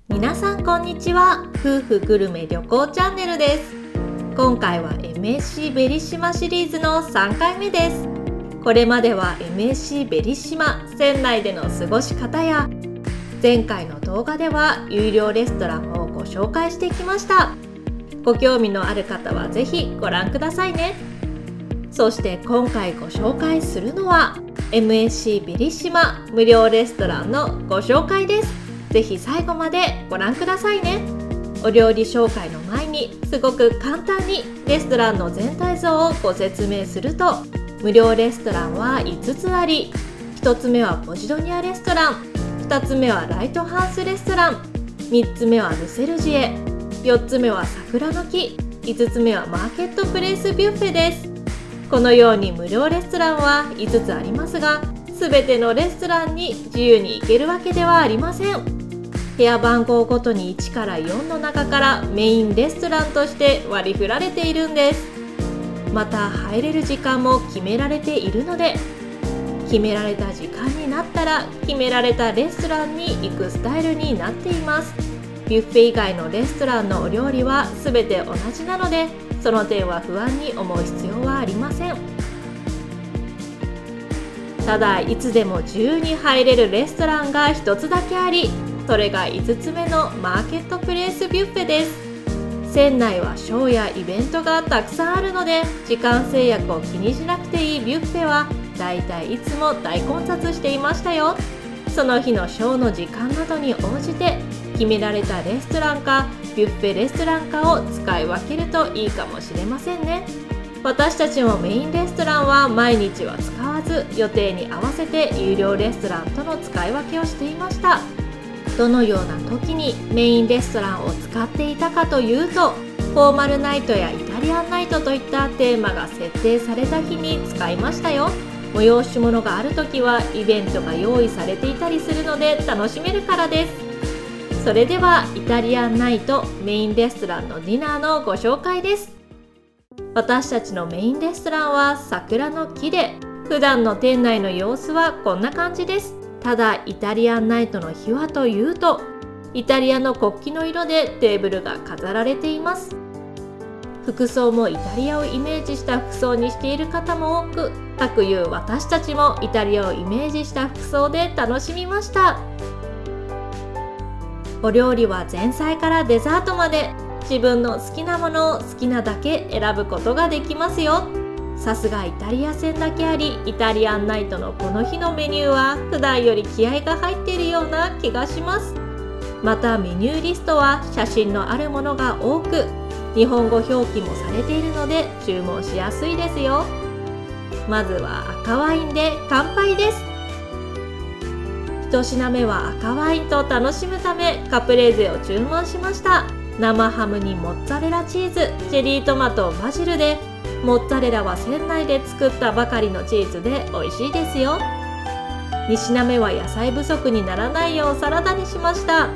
皆さんこんにちは。夫婦グルメ旅行チャンネルです。今回は MSC ベリッシマシリーズの3回目です。これまでは MSC ベリッシマ船内での過ごし方や、前回の動画では有料レストランをご紹介してきました。ご興味のある方はぜひご覧くださいね。そして今回ご紹介するのは MSC ベリッシマ無料レストランのご紹介です。ぜひ最後までご覧くださいね。お料理紹介の前にすごく簡単にレストランの全体像をご説明すると、無料レストランは5つあり、1つ目はポジドニアレストラン、2つ目はライトハウスレストラン、3つ目はルセルジエ、4つ目は桜の木、5つ目はマーケットプレイスビュッフェです。このように無料レストランは5つありますが、全てのレストランに自由に行けるわけではありません。部屋番号ごとに1から4の中からメインレストランとして割り振られているんです。また入れる時間も決められているので、決められた時間になったら決められたレストランに行くスタイルになっています。ビュッフェ以外のレストランのお料理は全て同じなので、その点は不安に思う必要はありません。ただ、いつでも自由に入れるレストランが1つだけあり、それが5つ目のマーケットプレイスビュッフェです。船内はショーやイベントがたくさんあるので、時間制約を気にしなくていいビュッフェはだいたいいつも大混雑していましたよ。その日のショーの時間などに応じて決められたレストランかビュッフェレストランかを使い分けるといいかもしれませんね。私たちもメインレストランは毎日は使わず、予定に合わせて有料レストランとの使い分けをしていました。どのような時にメインレストランを使っていたかというと、フォーマルナイトやイタリアンナイトといったテーマが設定された日に使いましたよ。催し物がある時はイベントが用意されていたりするので楽しめるからです。それではイタリアンナイトメインレストランのディナーのご紹介です。私たちのメインレストランは桜の木で、普段の店内の様子はこんな感じです。ただイタリアンナイトの日はというと、イタリアの国旗の色でテーブルが飾られています。服装もイタリアをイメージした服装にしている方も多く、かくいう私たちもイタリアをイメージした服装で楽しみました。お料理は前菜からデザートまで、自分の好きなものを好きなだけ選ぶことができますよ。さすがイタリア戦だけあり、イタリアンナイトのこの日のメニューは普段より気合が入っているような気がします。またメニューリストは写真のあるものが多く、日本語表記もされているので注文しやすいですよ。まずは赤ワインで乾杯です。1品目は赤ワインと楽しむためカプレーゼを注文しました。生ハムにモッツァレラチーズ、チェリートマト、バジルで、モッツァレラは船内で作ったばかりのチーズで美味しいですよ。2品目は野菜不足にならないようサラダにしました。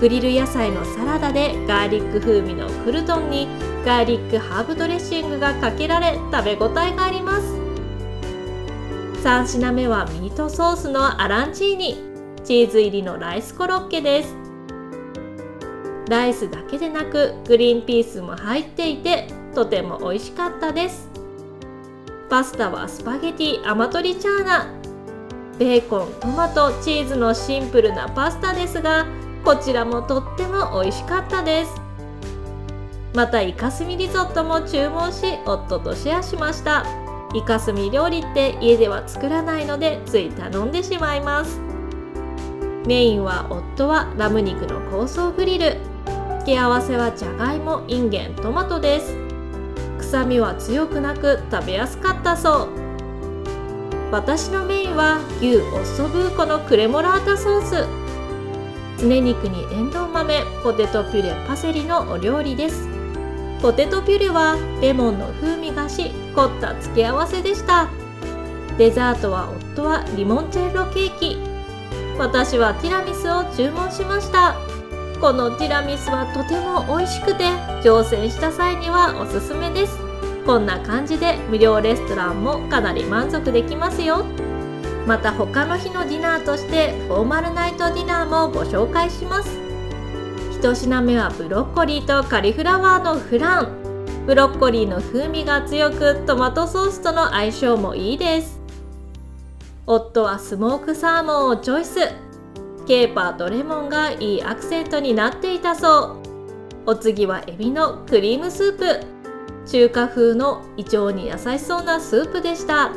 グリル野菜のサラダでガーリック風味のクルトンにガーリックハーブドレッシングがかけられ、食べ応えがあります。3品目はミートソースのアランチーニ、チーズ入りのライスコロッケです。ライスだけでなくグリーンピースも入っていてとても美味しかったです。パスタはスパゲティアマトリチャーナ、ベーコン、トマト、チーズのシンプルなパスタですが、こちらもとっても美味しかったです。またイカスミリゾットも注文し、夫とシェアしました。イカスミ料理って家では作らないのでつい頼んでしまいます。メインは夫はラム肉の香草グリル、付け合わせはじゃがいも、インゲン、トマトです。臭みは強くなく食べやすかったそう。私のメインは牛オッソブーコのクレモラータソース、すね肉にエンドウ豆、ポテトピュレ、パセリのお料理です。ポテトピュレはレモンの風味がし、凝った付け合わせでした。デザートは夫はリモンチェッロケーキ、私はティラミスを注文しました。このティラミスはとても美味しくて、乗船した際にはおすすめです。こんな感じで無料レストランもかなり満足できますよ。また他の日のディナーとしてフォーマルナイトディナーもご紹介します。1品目はブロッコリーとカリフラワーのフラン。ブロッコリーの風味が強く、トマトソースとの相性もいいです。夫はスモークサーモンをチョイス。ケーパーとレモンがいいアクセントになっていたそう。お次はエビのクリームスープ。中華風の胃腸に優しそうなスープでした。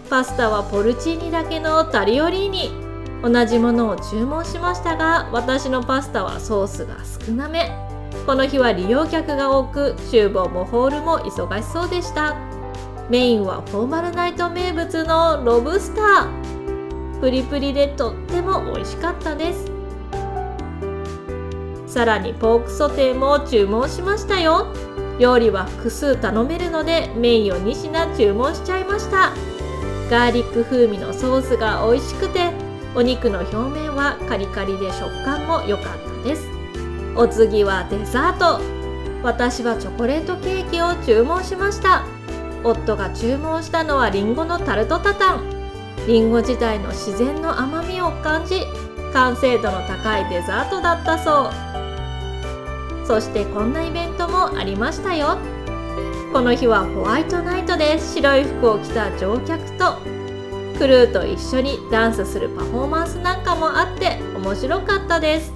パスタはポルチーニだけのタリオリーニ。同じものを注文しましたが、私のパスタはソースが少なめ。この日は利用客が多く、厨房もホールも忙しそうでした。メインはフォーマルナイト名物のロブスター。プリプリでとっても美味しかったです。さらにポークソテーも注文しましたよ。料理は複数頼めるのでメインを2品注文しちゃいました。ガーリック風味のソースが美味しくて、お肉の表面はカリカリで食感も良かったです。お次はデザート。私はチョコレートケーキを注文しました。夫が注文したのはリンゴのタルトタタン。リンゴ自体の自然の甘みを感じ、完成度の高いデザートだったそう。そしてこんなイベントもありましたよ。この日はホワイトナイトで白い服を着た乗客とクルーと一緒にダンスするパフォーマンスなんかもあって面白かったです。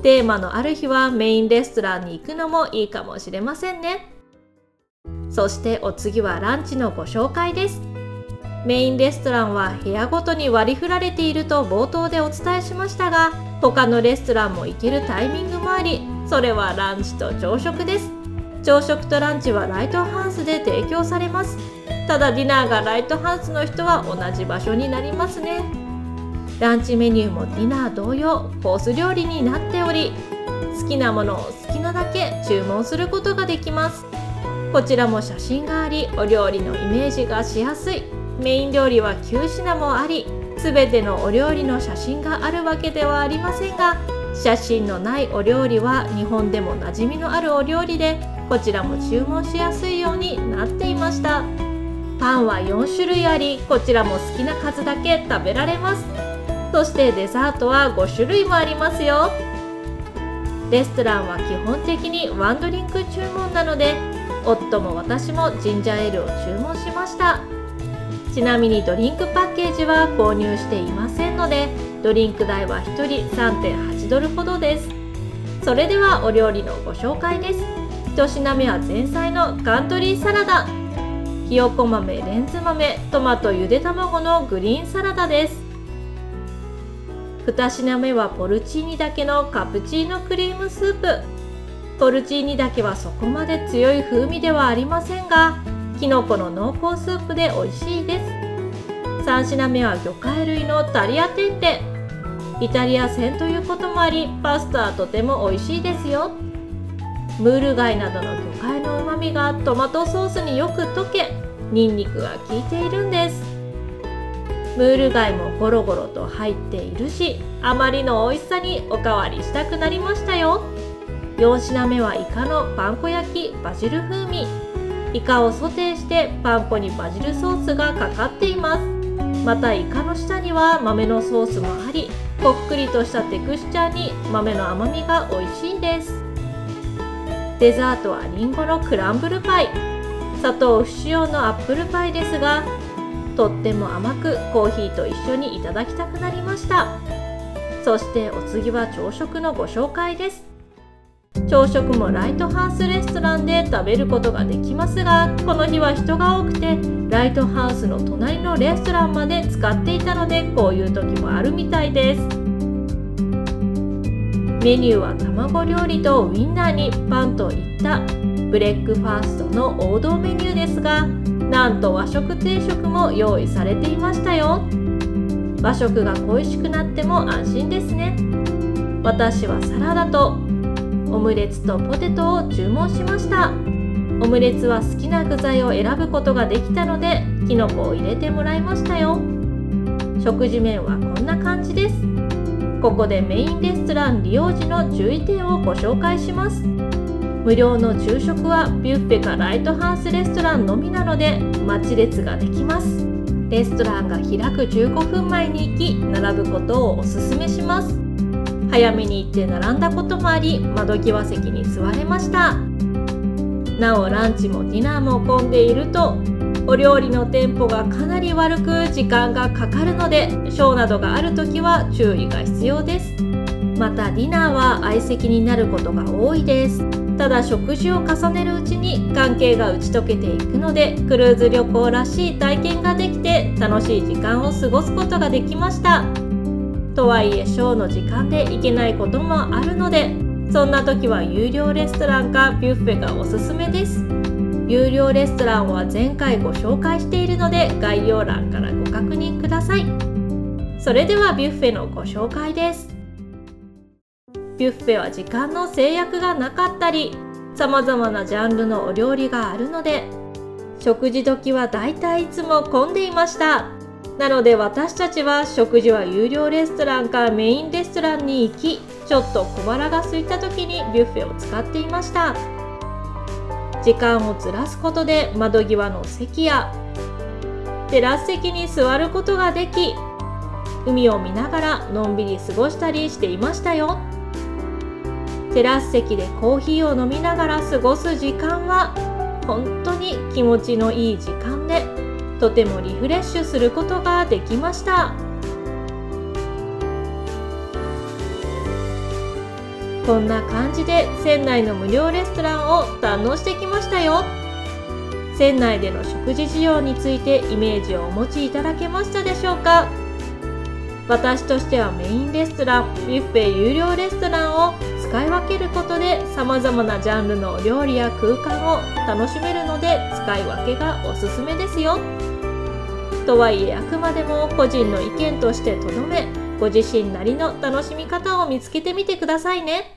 テーマのある日はメインレストランに行くのもいいかもしれませんね。そしてお次はランチのご紹介です。メインレストランは部屋ごとに割り振られていると冒頭でお伝えしましたが、他のレストランも行けるタイミングもあり、それはランチと朝食です。朝食とランチはライトハウスで提供されます。ただディナーがライトハウスの人は同じ場所になりますね。ランチメニューもディナー同様コース料理になっており、好きなものを好きなだけ注文することができます。こちらも写真があり、お料理のイメージがしやすい。メイン料理は9品もあり、全てのお料理の写真があるわけではありませんが、写真のないお料理は日本でも馴染みのあるお料理で、こちらも注文しやすいようになっていました。パンは4種類あり、こちらも好きな数だけ食べられます。そしてデザートは5種類もありますよ。レストランは基本的にワンドリンク注文なので、夫も私もジンジャーエールを注文しました。ちなみにドリンクパッケージは購入していませんので、ドリンク代は1人 3.8 ドルほどです。それではお料理のご紹介です。1品目は前菜のカントリーサラダ。ひよこ豆、レンズ豆、トマト、ゆで卵のグリーンサラダです。2品目はポルチーニだけのカプチーノクリームスープ。ポルチーニだけはそこまで強い風味ではありませんが、きのこの濃厚スープで美味しいです。3品目は魚介類のタリアテッレ。イタリア戦ということもあり、パスタはとても美味しいですよ。ムール貝などの魚介のうまみがトマトソースによく溶け、ニンニクが効いているんです。ムール貝もゴロゴロと入っているし、あまりの美味しさにおかわりしたくなりましたよ。4品目はイカのパン粉焼きバジル風味。イカをソテーしてパン粉にバジルソースがかかっています。またイカの下には豆のソースもあり、こっくりとしたテクスチャーに豆の甘みが美味しいです。デザートはリンゴのクランブルパイ。砂糖不使用のアップルパイですが、とっても甘くコーヒーと一緒にいただきたくなりました。そしてお次は朝食のご紹介です。朝食もライトハウスレストランで食べることができますが、この日は人が多くてライトハウスの隣のレストランまで使っていたので、こういう時もあるみたいです。メニューは卵料理とウインナーにパンといったブレックファーストの王道メニューですが、なんと和食定食も用意されていましたよ。和食が恋しくなっても安心ですね。私はサラダとオムレツとポテトを注文しました。オムレツは好きな具材を選ぶことができたので、きのこを入れてもらいましたよ。食事面はこんな感じです。ここでメインレストラン利用時の注意点をご紹介します。無料の昼食はビュッフェかライトハウスレストランのみなので待ち列ができます。レストランが開く15分前に行き並ぶことをおすすめします。早めに行って並んだこともあり、窓際席に座れました。なおランチもディナーも混んでいると、お料理のテンポがかなり悪く時間がかかるので、ショーなどがある時は注意が必要です。またディナーは相席になることが多いです。ただ食事を重ねるうちに関係が打ち解けていくので、クルーズ旅行らしい体験ができて楽しい時間を過ごすことができました。とはいえショーの時間で行けないこともあるので、そんな時は有料レストランかビュッフェがおすすめです。有料レストランは前回ご紹介しているので概要欄からご確認ください。それではビュッフェのご紹介です。ビュッフェは時間の制約がなかったり、様々なジャンルのお料理があるので、食事時はだいたいいつも混んでいました。なので私たちは食事は有料レストランかメインレストランに行き、ちょっと小腹が空いた時にビュッフェを使っていました。時間をずらすことで窓際の席やテラス席に座ることができ、海を見ながらのんびり過ごしたりしていましたよ。テラス席でコーヒーを飲みながら過ごす時間は本当に気持ちのいい時間で、とてもリフレッシュすることができました。こんな感じで船内の無料レストランを堪能してきましたよ。船内での食事需要についてイメージをお持ちいただけましたでしょうか。私としてはメインレストラン、ビュッフェ有料レストランを使い分けることで様々なジャンルのお料理や空間を楽しめるので、使い分けがおすすめですよ。とはいえあくまでも個人の意見としてとどめ、ご自身なりの楽しみ方を見つけてみてくださいね。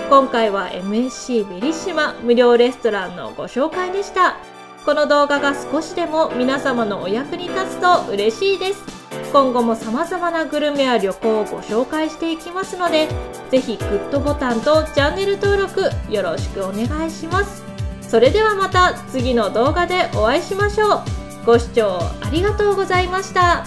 今回は MSC ベリッシマ無料レストランのご紹介でした。この動画が少しでも皆様のお役に立つと嬉しいです。今後も様々なグルメや旅行をご紹介していきますので、ぜひグッドボタンとチャンネル登録よろしくお願いします。それではまた次の動画でお会いしましょう。ご視聴ありがとうございました。